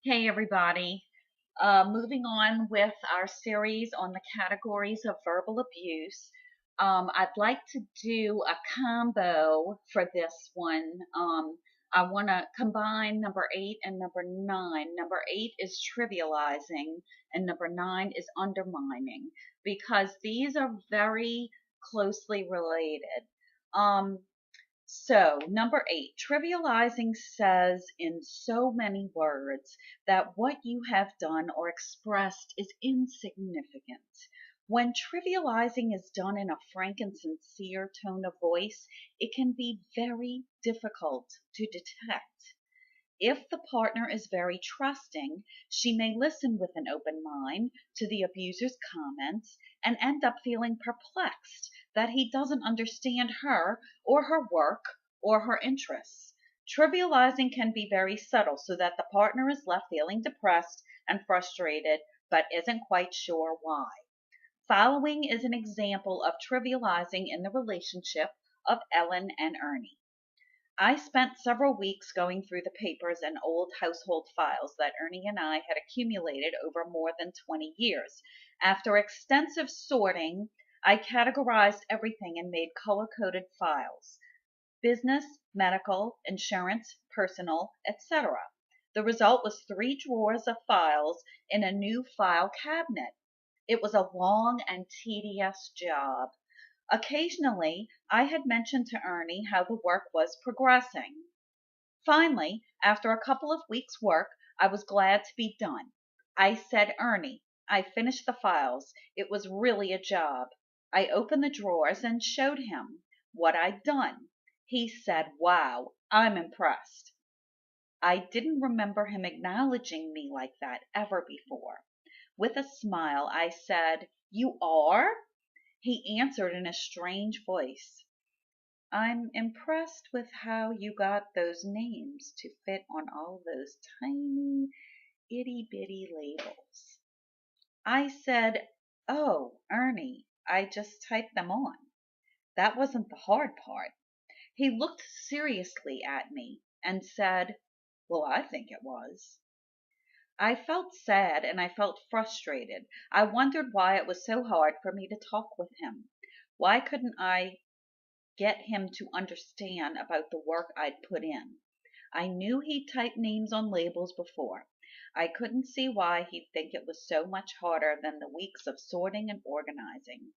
Hey everybody. Moving on with our series on the categories of verbal abuse. I'd like to do a combo for this one. I want to combine number 8 and number 9. Number 8 is trivializing, and number 9 is undermining, because these are very closely related. Um, number 8, trivializing says in so many words that what you have done or expressed is insignificant. When trivializing is done in a frank and sincere tone of voice, it can be very difficult to detect. If the partner is very trusting, she may listen with an open mind to the abuser's comments and end up feeling perplexed that he doesn't understand her or her work or her interests. Trivializing can be very subtle so that the partner is left feeling depressed and frustrated but isn't quite sure why. Following is an example of trivializing in the relationship of Ellen and Ernie. I spent several weeks going through the papers and old household files that Ernie and I had accumulated over more than 20 years. After extensive sorting, I categorized everything and made color coded files: business, medical, insurance, personal, etc. The result was 3 drawers of files in a new file cabinet. It was a long and tedious job. Occasionally, I had mentioned to Ernie how the work was progressing. Finally, after a couple of weeks' work, I was glad to be done. I said, "Ernie, I finished the files. It was really a job." I opened the drawers and showed him what I'd done. He said, "Wow, I'm impressed." I didn't remember him acknowledging me like that ever before. With a smile, I said, "You are?" He answered in a strange voice, "I'm impressed with how you got those names to fit on all those tiny, itty bitty labels." I said, "Oh, Ernie, I just typed them on. That wasn't the hard part." He looked seriously at me and said, "Well, I think it was." I felt sad and I felt frustrated. I wondered why it was so hard for me to talk with him. Why couldn't I get him to understand about the work I'd put in? I knew he'd typed names on labels before. I couldn't see why he'd think it was so much harder than the weeks of sorting and organizing,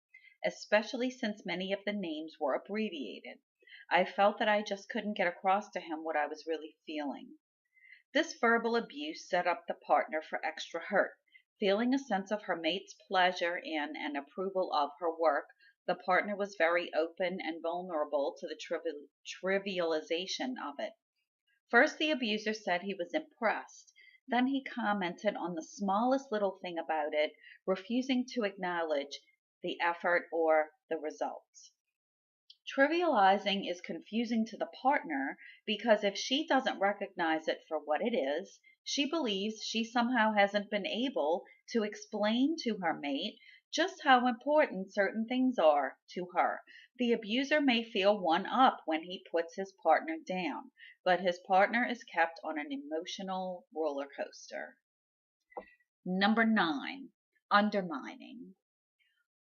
especially since many of the names were abbreviated. I felt that I just couldn't get across to him what I was really feeling. This verbal abuse set up the partner for extra hurt. Feeling a sense of her mate's pleasure in and approval of her work, the partner was very open and vulnerable to the trivialization of it. First, the abuser said he was impressed. Then he commented on the smallest little thing about it, refusing to acknowledge the effort or the results. Trivializing is confusing to the partner because if she doesn't recognize it for what it is, she believes she somehow hasn't been able to explain to her mate just how important certain things are to her. The abuser may feel one up when he puts his partner down, but his partner is kept on an emotional roller coaster. Number 9, undermining.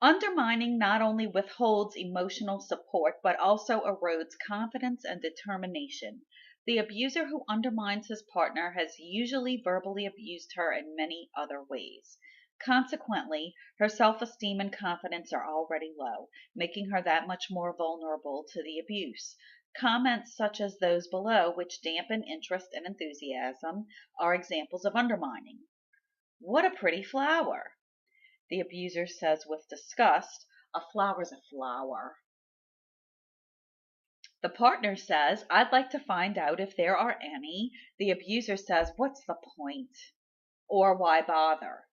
Undermining not only withholds emotional support but also erodes confidence and determination. The abuser who undermines his partner has usually verbally abused her in many other ways. Consequently, her self esteem and confidence are already low, making her that much more vulnerable to the abuse. Comments such as those below, which dampen interest and enthusiasm, are examples of undermining. "What a pretty flower," the abuser says with disgust. "A flower's a flower." The partner says, "I'd like to find out if there are any." The abuser says, "What's the point?" Or "Why bother?"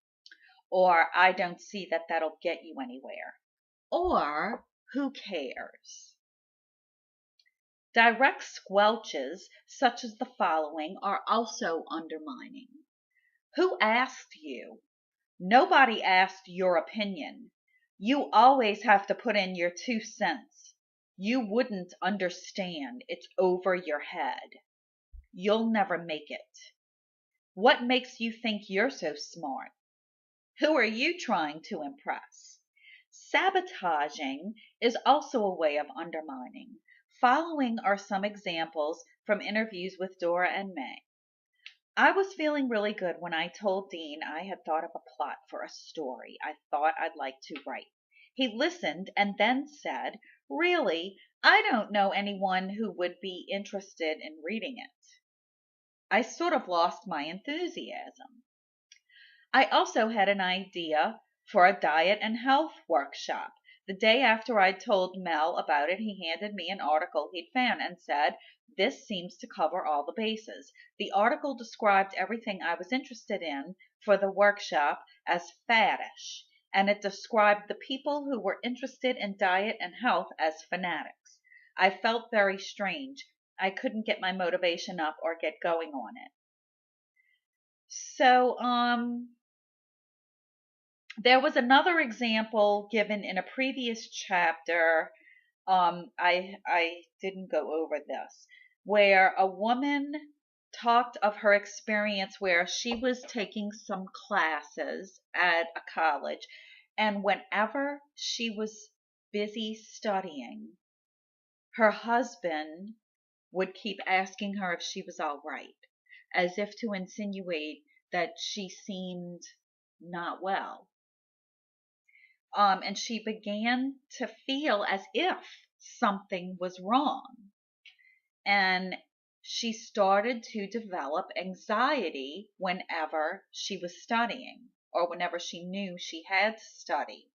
Or "I don't see that that'll get you anywhere." Or "Who cares?" Direct squelches, such as the following, are also undermining. "Who asked you?" "Nobody asked your opinion." "You always have to put in your 2 cents." "You wouldn't understand. It's over your head." "You'll never make it." What makes you think you're so smart? Who are you trying to impress? Sabotaging is also a way of undermining. Following are some examples from interviews with Dora and May. I was feeling really good when I told Dean I had thought of a plot for a story I thought I'd like to write. He listened and then said, "Really, I don't know anyone who would be interested in reading it." I sort of lost my enthusiasm. I also had an idea for a diet and health workshop. The day after I told Mel about it, he handed me an article he'd found and said, "This seems to cover all the bases." The article described everything I was interested in for the workshop as faddish, and it described the people who were interested in diet and health as fanatics. I felt very strange. I couldn't get my motivation up or get going on it. So, there was another example given in a previous chapter. I didn't go over this, where a woman talked of her experience where she was taking some classes at a college, and whenever she was busy studying, her husband would keep asking her if she was all right, as if to insinuate that she seemed not well. And she began to feel as if something was wrong. And she started to develop anxiety whenever she was studying or whenever she knew she had to study.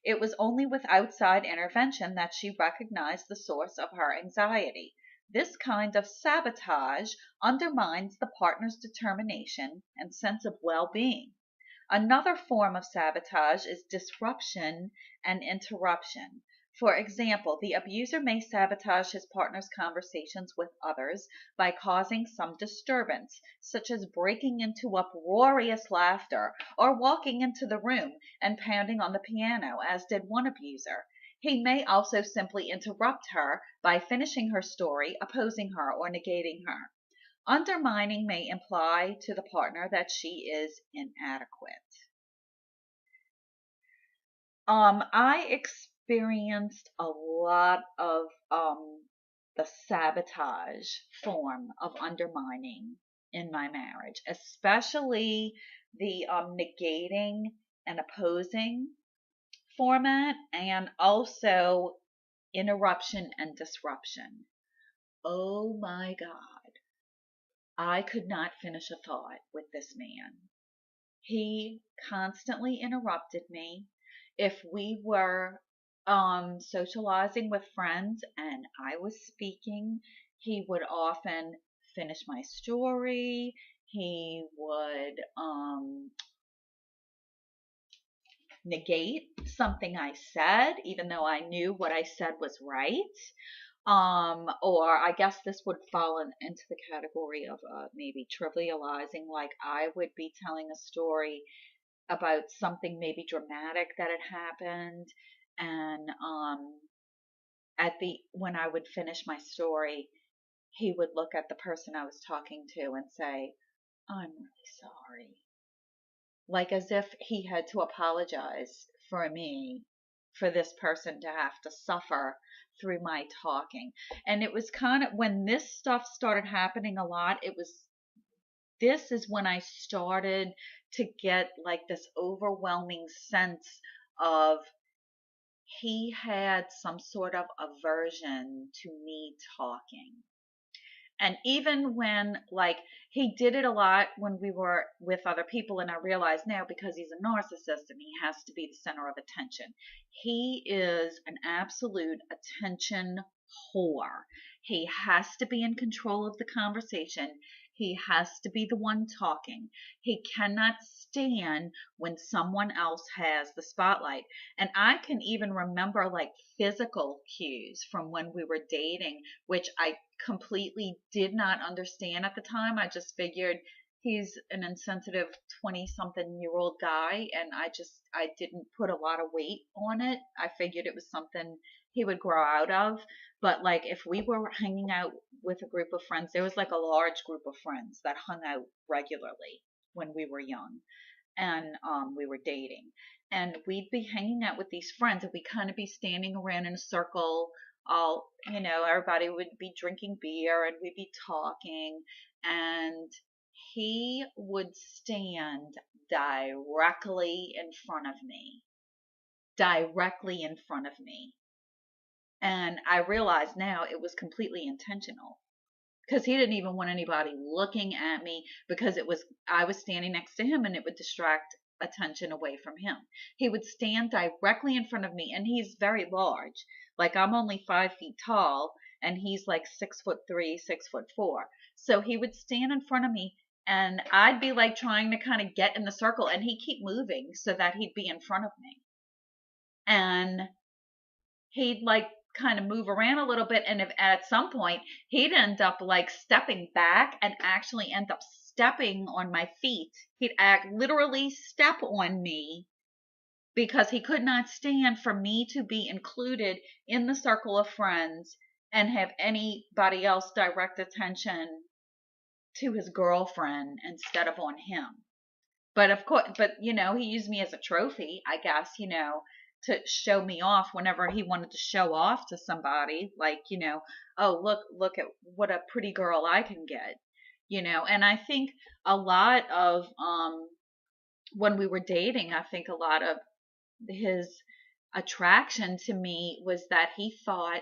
It was only with outside intervention that she recognized the source of her anxiety. This kind of sabotage undermines the partner's determination and sense of well being. Another form of sabotage is disruption and interruption. For example, the abuser may sabotage his partner's conversations with others by causing some disturbance, such as breaking into uproarious laughter or walking into the room and pounding on the piano, as did one abuser. He may also simply interrupt her by finishing her story, opposing her, or negating her. Undermining may imply to the partner that she is inadequate. I experienced a lot of the sabotage form of undermining in my marriage, especially the negating and opposing format, and also interruption and disruption. Oh my God. I could not finish a thought with this man. He constantly interrupted me. If we were socializing with friends and I was speaking, he would often finish my story. He would negate something I said, even though I knew what I said was right. Or I guess this would fall into the category of maybe trivializing, like I would be telling a story about something maybe dramatic that had happened, and when I would finish my story, he would look at the person I was talking to and say, "I'm really sorry," like as if he had to apologize for me, for this person to have to suffer through my talking. And it was kind of when this stuff started happening a lot, this is when I started to get like this overwhelming sense of he had some sort of aversion to me talking. And even when, like, he did it a lot when we were with other people, and I realize now because he's a narcissist and he has to be the center of attention. He is an absolute attention whore. He has to be in control of the conversation. He has to be the one talking. He cannot stand when someone else has the spotlight. And I can even remember like physical cues from when we were dating, which I completely did not understand at the time. I just figured He's an insensitive 20-something-year-old guy, and I didn't put a lot of weight on it. I figured it was something he would grow out of. But like if we were hanging out with a group of friends, there was like a large group of friends that hung out regularly when we were young and we were dating. And we'd be hanging out with these friends, and we'd kind of be standing around in a circle. All, everybody would be drinking beer, and we'd be talking. And he would stand directly in front of me, directly in front of me. And I realize now it was completely intentional because he didn't even want anybody looking at me because I was standing next to him and it would distract attention away from him. He would stand directly in front of me, and he's very large. Like I'm only 5 feet tall and he's like 6'3", 6'4". So he would stand in front of me, and I'd be like trying to kind of get in the circle, and he'd keep moving so that he'd be in front of me. And he'd like kind of move around a little bit, and if at some point he'd end up like stepping back and actually end up stepping on my feet. He'd literally step on me because he could not stand for me to be included in the circle of friends and have anybody else direct attention to his girlfriend instead of on him. But of course, he used me as a trophy, I guess, to show me off whenever he wanted to show off to somebody, like, oh, look at what a pretty girl I can get, and I think a lot of, when we were dating, I think a lot of his attraction to me was that he thought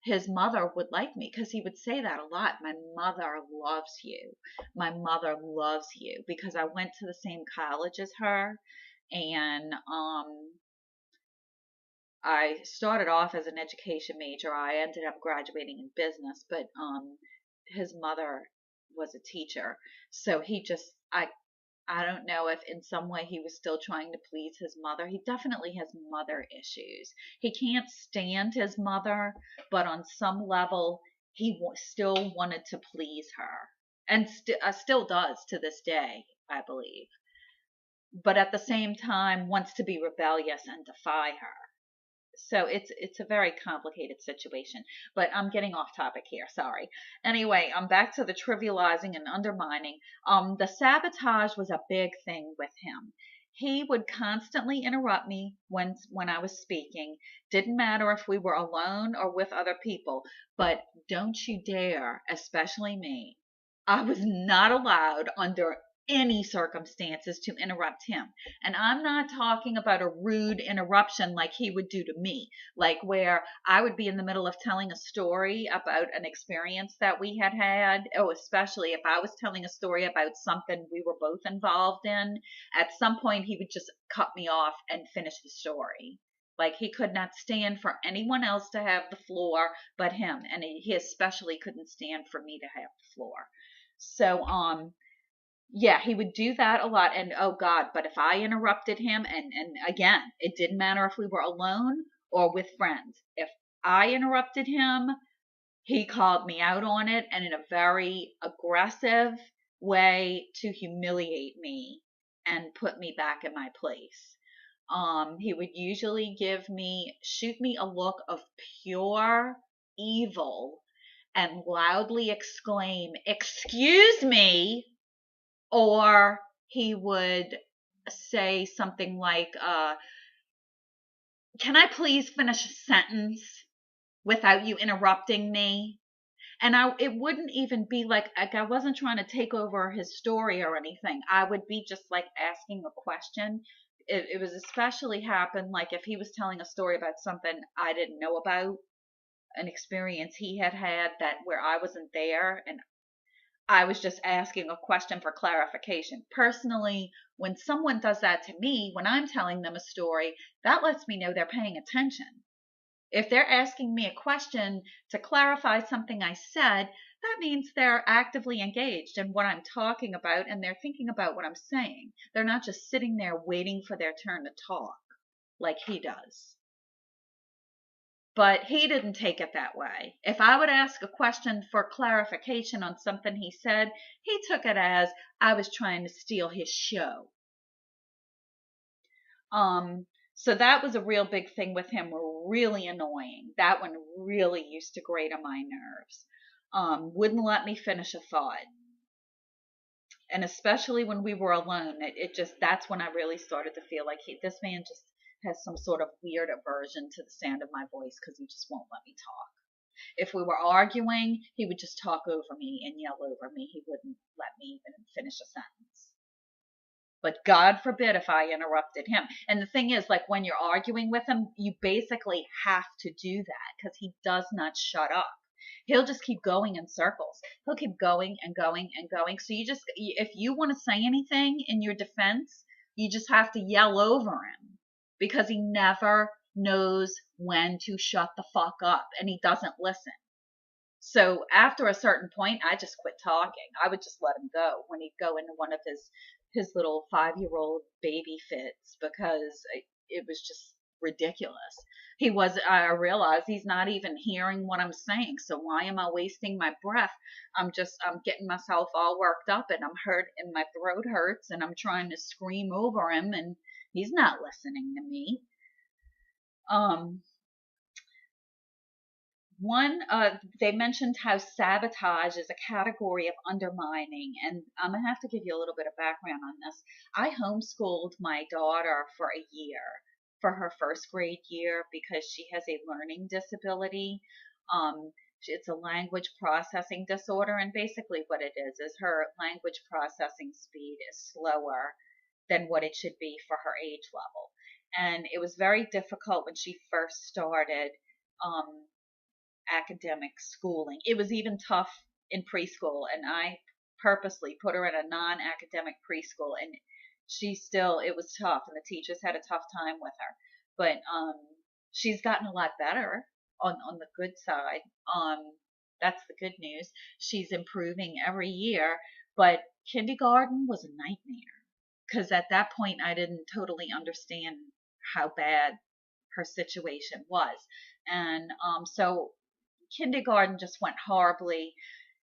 his mother would like me, because he would say that a lot. My mother loves you. My mother loves you, because I went to the same college as her, and I started off as an education major. I ended up graduating in business, but his mother was a teacher, so I don't know if in some way he was still trying to please his mother. He definitely has mother issues. He can't stand his mother, but on some level, he still wanted to please her, and still does to this day, I believe. But at the same time, wants to be rebellious and defy her. So it's a very complicated situation, but I'm getting off topic here. Sorry. Anyway, I'm back to the trivializing and undermining. The sabotage was a big thing with him. He would constantly interrupt me when I was speaking. Didn't matter if we were alone or with other people, but don't you dare, especially me. I was not allowed under any circumstances to interrupt him. And I'm not talking about a rude interruption like he would do to me, like where I would be in the middle of telling a story about an experience that we had had. Oh, especially if I was telling a story about something we were both involved in, at some point he would just cut me off and finish the story. Like he could not stand for anyone else to have the floor but him, and he especially couldn't stand for me to have the floor. So yeah, he would do that a lot. And oh God, but if I interrupted him, and again, it didn't matter if we were alone or with friends. If I interrupted him, he called me out on it, and in a very aggressive way to humiliate me and put me back in my place. He would usually shoot me a look of pure evil and loudly exclaim, "Excuse me," or he would say something like, "Can I please finish a sentence without you interrupting me?" And it wouldn't even be like I wasn't trying to take over his story or anything. I would be just like asking a question. It was especially happen like if he was telling a story about something I didn't know about, an experience he had had that where I wasn't there, and I was just asking a question for clarification. Personally, when someone does that to me, when I'm telling them a story, that lets me know they're paying attention. If they're asking me a question to clarify something I said, that means they're actively engaged in what I'm talking about, and they're thinking about what I'm saying. They're not just sitting there waiting for their turn to talk like he does. But he didn't take it that way. If I would ask a question for clarification on something he said, he took it as I was trying to steal his show. Um, so that was a real big thing with him, really annoying. That one really used to grate on my nerves. Wouldn't let me finish a thought. And especially when we were alone, it just, that's when I really started to feel like this man just has some sort of weird aversion to the sound of my voice because he just won't let me talk. If we were arguing, he would just talk over me and yell over me. He wouldn't let me even finish a sentence. But God forbid if I interrupted him. And the thing is, like when you're arguing with him, you basically have to do that because he does not shut up. He'll just keep going in circles. He'll keep going and going and going. So you just, if you want to say anything in your defense, you just have to yell over him because he never knows when to shut the fuck up and he doesn't listen. So after a certain point, I just quit talking. I would just let him go when he'd go into one of his little 5-year-old baby fits because it was just ridiculous. I realized he's not even hearing what I'm saying. So why am I wasting my breath? I'm getting myself all worked up and I'm hurt and my throat hurts and I'm trying to scream over him and he's not listening to me. They mentioned how sabotage is a category of undermining, and I'm gonna have to give you a little bit of background on this. I homeschooled my daughter for a year, for her first grade year, because she has a learning disability. It's a language processing disorder, and basically what it is her language processing speed is slower than what it should be for her age level. And it was very difficult when she first started. Academic schooling. It was even tough in preschool, and I purposely put her in a non-academic preschool, and it was tough, and the teachers had a tough time with her. But she's gotten a lot better on the good side. That's the good news. She's improving every year, but kindergarten was a nightmare because at that point I didn't totally understand how bad her situation was. And so kindergarten just went horribly.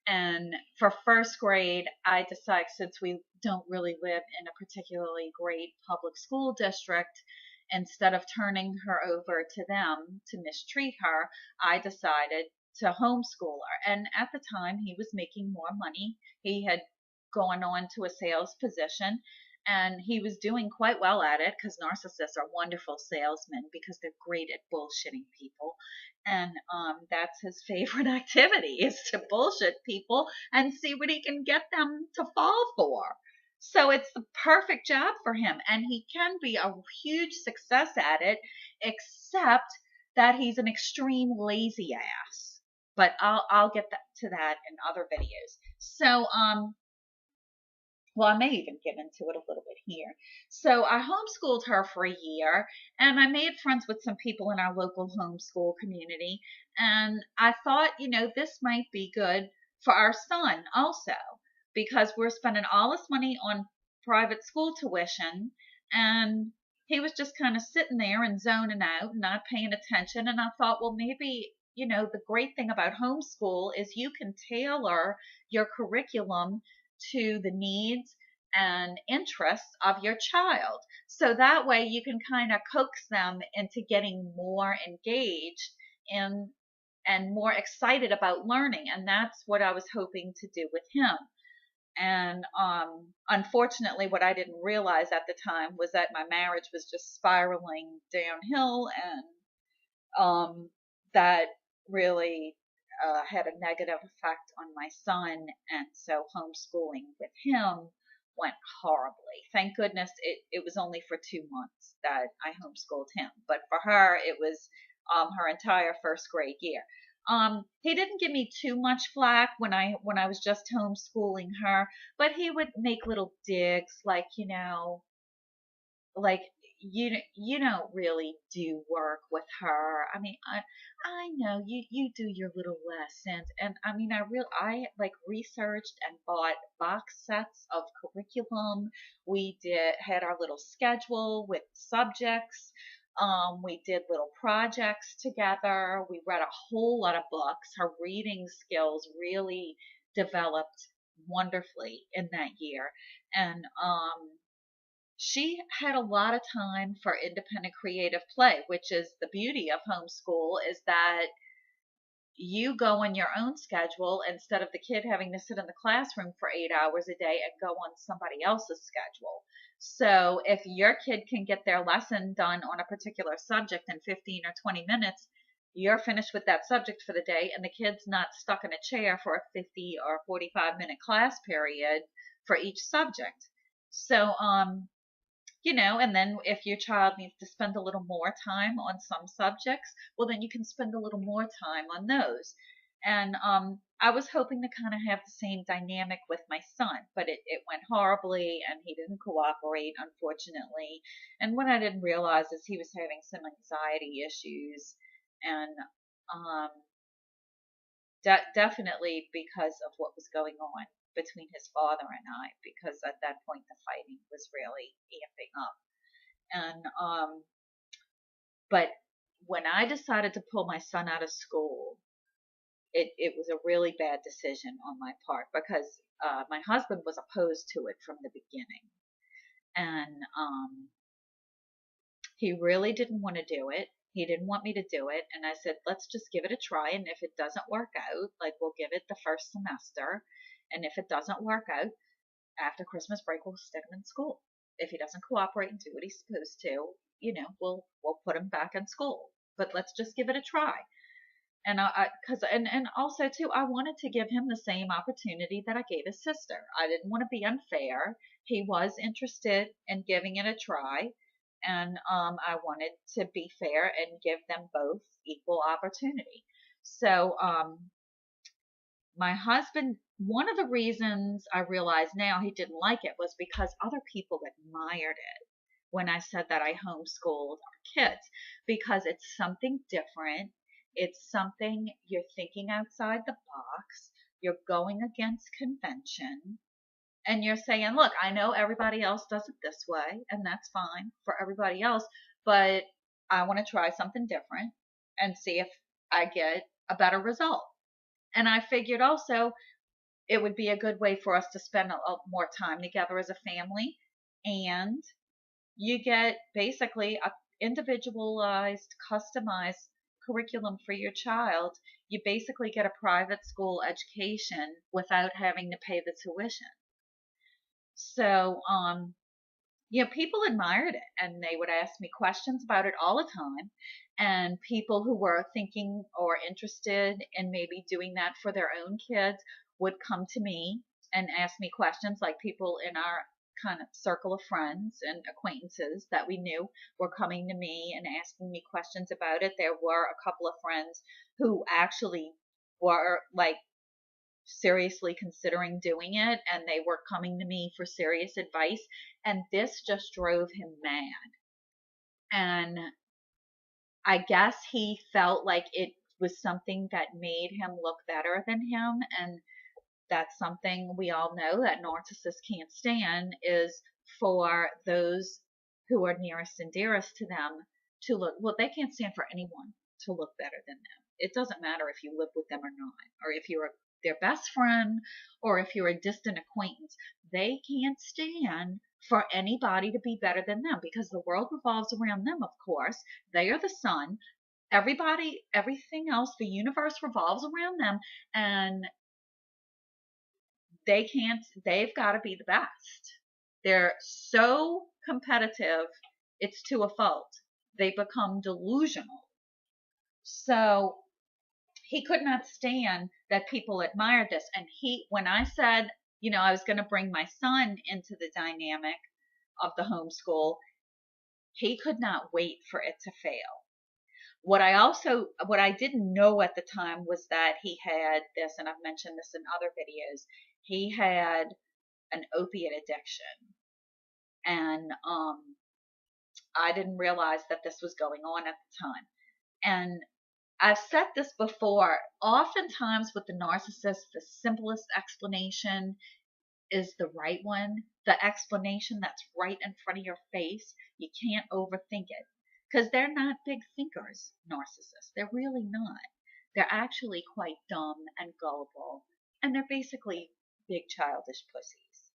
And for first grade, I decided, since we don't really live in a particularly great public school district, instead of turning her over to them to mistreat her, I decided to homeschool her. And at the time, he was making more money. He had gone on to a sales position and he was doing quite well at it because narcissists are wonderful salesmen because they're great at bullshitting people. And that's his favorite activity, is to bullshit people and see what he can get them to fall for. So it's the perfect job for him, and he can be a huge success at it, except that he's an extreme lazy ass. But I'll get to that in other videos. So well, I may even get into it a little bit here. So I homeschooled her for a year, and I made friends with some people in our local homeschool community. And I thought, this might be good for our son also, because we're spending all this money on private school tuition, and he was just kind of sitting there and zoning out, not paying attention. And I thought, well, maybe, the great thing about homeschool is you can tailor your curriculum to the needs and interests of your child. So that way you can kind of coax them into getting more engaged in and more excited about learning. And that's what I was hoping to do with him. And unfortunately, what I didn't realize at the time was that my marriage was just spiraling downhill, and that really had a negative effect on my son, and so homeschooling with him went horribly. Thank goodness it was only for 2 months that I homeschooled him, but for her it was her entire first grade year. He didn't give me too much flack when I was just homeschooling her, but he would make little digs like, like you don't really do work with her. I mean, I know you do your little lessons, and I mean, I like researched and bought box sets of curriculum. We had our little schedule with subjects. We did little projects together. We read a whole lot of books. Her reading skills really developed wonderfully in that year. And she had a lot of time for independent creative play, which is the beauty of homeschool, is that you go on your own schedule instead of the kid having to sit in the classroom for 8 hours a day and go on somebody else's schedule. So if your kid can get their lesson done on a particular subject in 15 or 20 minutes, you're finished with that subject for the day, and the kid's not stuck in a chair for a 50 or 45-minute class period for each subject. So, and then if your child needs to spend a little more time on some subjects, well, then you can spend a little more time on those. And I was hoping to kind of have the same dynamic with my son, but it went horribly, and he didn't cooperate, unfortunately. And what I didn't realize is he was having some anxiety issues, and um, definitely because of what was going on between his father and I, because at that point the fighting was really amping up. And but when I decided to pull my son out of school, it was a really bad decision on my part, because my husband was opposed to it from the beginning, and he really didn't want to do it. He didn't want me to do it, and I said, let's just give it a try, and if it doesn't work out, like, we'll give it the first semester, and if it doesn't work out, after Christmas break, we'll stick him in school. If he doesn't cooperate and do what he's supposed to, we'll put him back in school. But let's just give it a try. And and also too, I wanted to give him the same opportunity that I gave his sister. I didn't want to be unfair. He was interested in giving it a try, and I wanted to be fair and give them both equal opportunity. So my husband, one of the reasons I realize now he didn't like it was because other people admired it when I said that I homeschooled our kids, because it's something different. It's something you're thinking outside the box. You're going against convention, and you're saying, look, I know everybody else does it this way, and that's fine for everybody else, but I want to try something different and see if I get a better result. And I figured also it would be a good way for us to spend more time together as a family. And you get basically a individualized, customized curriculum for your child. You basically get a private school education without having to pay the tuition. So, people admired it, and they would ask me questions about it all the time. And people who were thinking or interested in maybe doing that for their own kids would come to me and ask me questions, like people in our kind of circle of friends and acquaintances that we knew were coming to me and asking me questions about it. There were a couple of friends who actually were like seriously considering doing it, and they were coming to me for serious advice, and this just drove him mad. And I guess he felt like it was something that made him look better than him, and that's something we all know that narcissists can't stand, is for those who are nearest and dearest to them to look, well, they can't stand for anyone to look better than them. It doesn't matter if you live with them or not, or if you're their best friend, or if you're a distant acquaintance. They can't stand for anybody to be better than them, because the world revolves around them, of course. They are the sun. Everybody, everything else, the universe revolves around them, and they've got to be the best. They're so competitive, it's to a fault. They become delusional. So he could not stand that people admired this. And when I said, I was going to bring my son into the dynamic of the homeschool, he could not wait for it to fail. What I didn't know at the time was that he had this, and I've mentioned this in other videos, he had an opiate addiction. And I didn't realize that this was going on at the time. And I've said this before. Oftentimes with the narcissist, the simplest explanation is the right one. The explanation that's right in front of your face, you can't overthink it. because they're not big thinkers, narcissists. They're really not. They're actually quite dumb and gullible, and they're basically big childish pussies.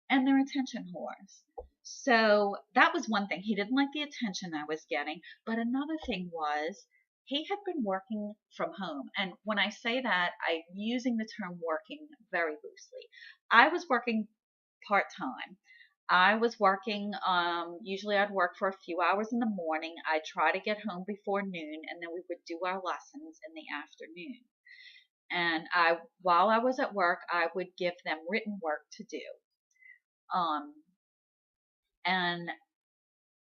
And they're attention whores. So that was one thing. He didn't like the attention I was getting. But another thing was he had been working from home. And when I say that, I'm using the term working very loosely. I was working part time. I was working, usually I'd work for a few hours in the morning. I'd try to get home before noon, and then we would do our lessons in the afternoon. And while I was at work, I would give them written work to do. Um, and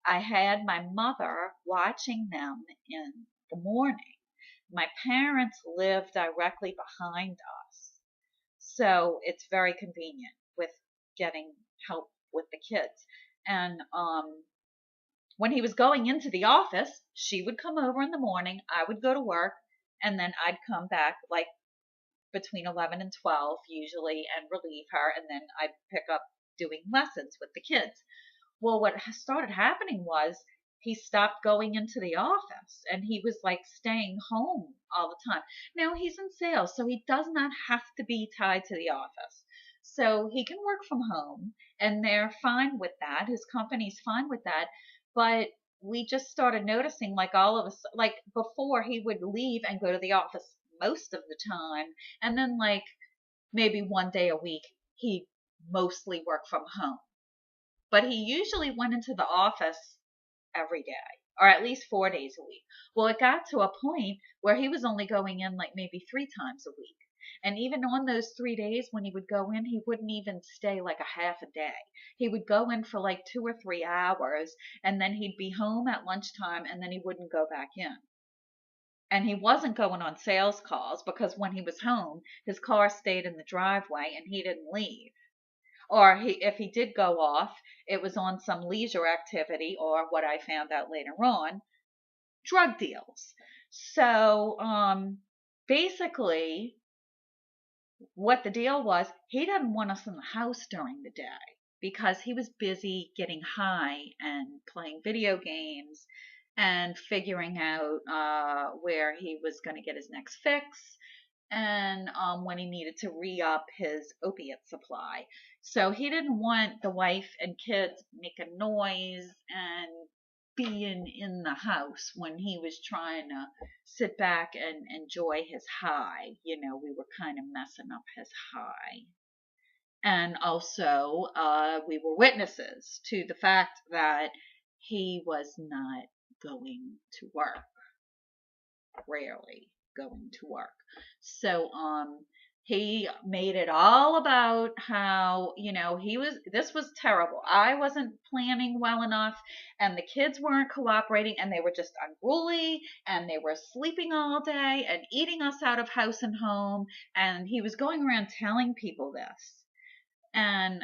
I had my mother watching them in the morning. My parents live directly behind us, so it's very convenient with getting help with the kids. And when he was going into the office, she would come over in the morning, I would go to work, and then I'd come back like between 11 and 12 usually and relieve her, and then I'd pick up doing lessons with the kids. Well, what started happening was he stopped going into the office and he was like staying home all the time. Now he's in sales, so he does not have to be tied to the office. So he can work from home and they're fine with that. His company's fine with that. But we just started noticing like all of us, like before he would leave and go to the office most of the time. And then like maybe one day a week, he'd mostly work from home. But he usually went into the office every day, or at least 4 days a week. Well, it got to a point where he was only going in like maybe 3 times a week. And even on those 3 days when he would go in, he wouldn't even stay like a half a day. He would go in for like 2 or 3 hours, and then he'd be home at lunchtime, and then he wouldn't go back in. And he wasn't going on sales calls because when he was home, his car stayed in the driveway and he didn't leave. Or if he did go off, it was on some leisure activity or what I found out later on, drug deals. So basically, what the deal was, he didn't want us in the house during the day because he was busy getting high and playing video games and figuring out where he was going to get his next fix and when he needed to re-up his opiate supply. So he didn't want the wife and kids making noise and being in the house when he was trying to sit back and enjoy his high. You know, we were kind of messing up his high. And also, we were witnesses to the fact that he was not going to work, rarely going to work. So he made it all about how, you know, this was terrible. I wasn't planning well enough and the kids weren't cooperating and they were just unruly and they were sleeping all day and eating us out of house and home. And he was going around telling people this. And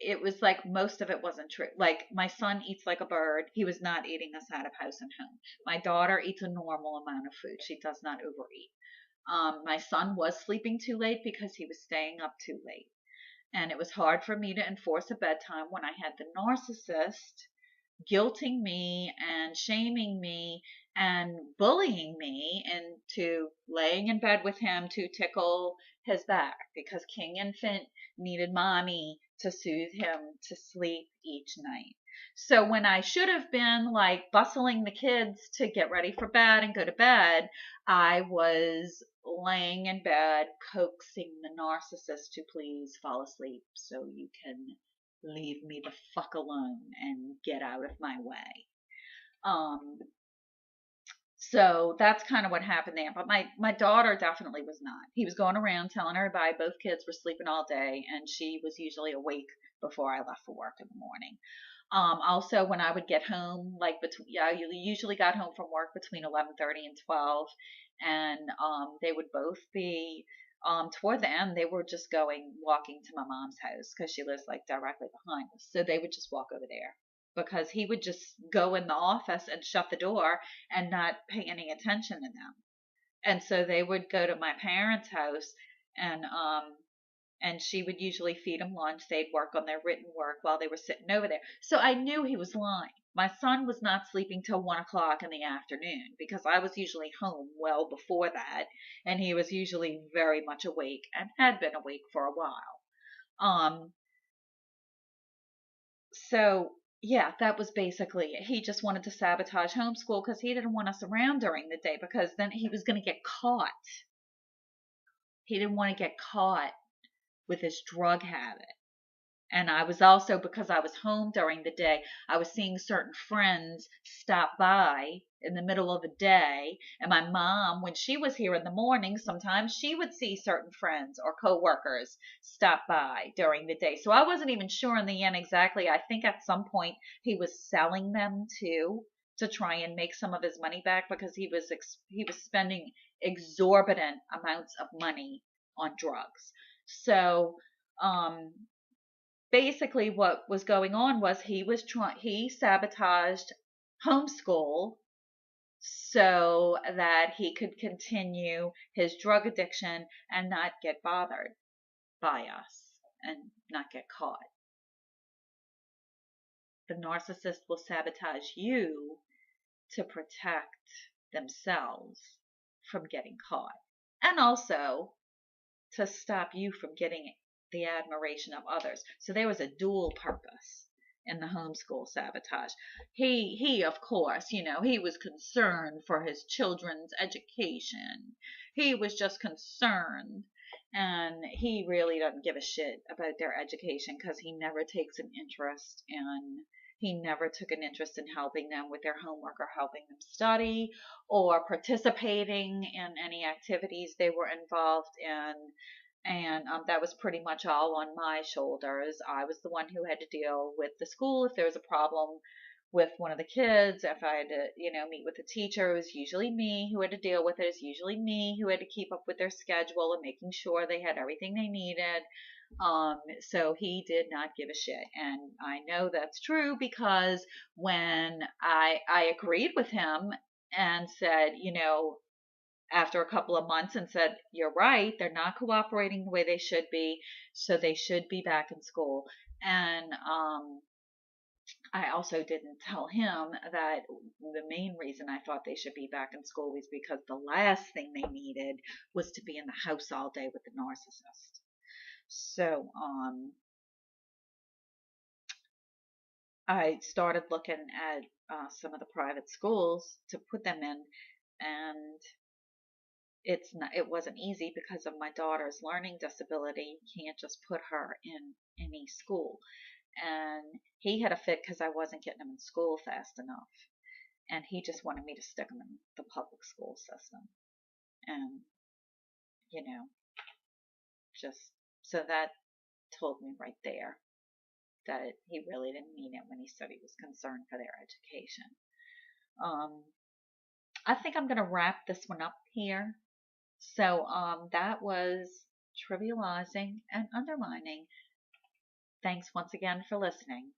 it was like most of it wasn't true. Like my son eats like a bird. He was not eating us out of house and home. My daughter eats a normal amount of food. She does not overeat. My son was sleeping too late because he was staying up too late. And it was hard for me to enforce a bedtime when I had the narcissist guilting me and shaming me and bullying me into laying in bed with him to tickle his back because King Infant needed mommy to soothe him to sleep each night. So when I should have been like bustling the kids to get ready for bed and go to bed, I was laying in bed coaxing the narcissist to please fall asleep so you can leave me the fuck alone and get out of my way. So that's kind of what happened there. But my daughter definitely was not. He was going around telling her bye. Both kids were sleeping all day, and she was usually awake before I left for work in the morning. Also, when I would get home, like I usually got home from work between 11:30 and 12, and they would both be. Toward the end, they were just walking to my mom's house because she lives like directly behind us. So they would just walk over there because he would just go in the office and shut the door and not pay any attention to them. And so they would go to my parents' house and And she would usually feed them lunch. They'd work on their written work while they were sitting over there. So I knew he was lying. My son was not sleeping till 1 o'clock in the afternoon because I was usually home well before that, and he was usually very much awake and had been awake for a while. Um, so yeah, that was basically it. He just wanted to sabotage homeschool because he didn't want us around during the day because then he was going to get caught. He didn't want to get caught with his drug habit. And I was also, because I was home during the day, I was seeing certain friends stop by in the middle of the day. And my mom, when she was here in the morning, sometimes she would see certain friends or coworkers stop by during the day. So I wasn't even sure in the end exactly. I think at some point he was selling them too to try and make some of his money back because he was spending exorbitant amounts of money on drugs. So, um, basically what was going on was he sabotaged homeschool so that he could continue his drug addiction and not get bothered by us and not get caught. The narcissist will sabotage you to protect themselves from getting caught, and also to stop you from getting the admiration of others. So there was a dual purpose in the homeschool sabotage. He of course, he was concerned for his children's education. He was just concerned, and he really doesn't give a shit about their education because he never takes an interest in he never took an interest in helping them with their homework or helping them study or participating in any activities they were involved in. And that was pretty much all on my shoulders. I was the one who had to deal with the school if there was a problem with one of the kids. If I had to, meet with the teacher, it was usually me who had to deal with it. It's usually me who had to keep up with their schedule and making sure they had everything they needed. So he did not give a shit. And I know that's true because when I agreed with him and said, after a couple of months and said, you're right, they're not cooperating the way they should be, so they should be back in school. And I also didn't tell him that the main reason I thought they should be back in school was because the last thing they needed was to be in the house all day with the narcissist. So I started looking at some of the private schools to put them in, and it wasn't easy because of my daughter's learning disability. You can't just put her in any school. And he had a fit because I wasn't getting him in school fast enough. And he just wanted me to stick him in the public school system. And, just so that told me right there that he really didn't mean it when he said he was concerned for their education. I think I'm going to wrap this one up here. So that was Trivializing and Undermining. Thanks once again for listening.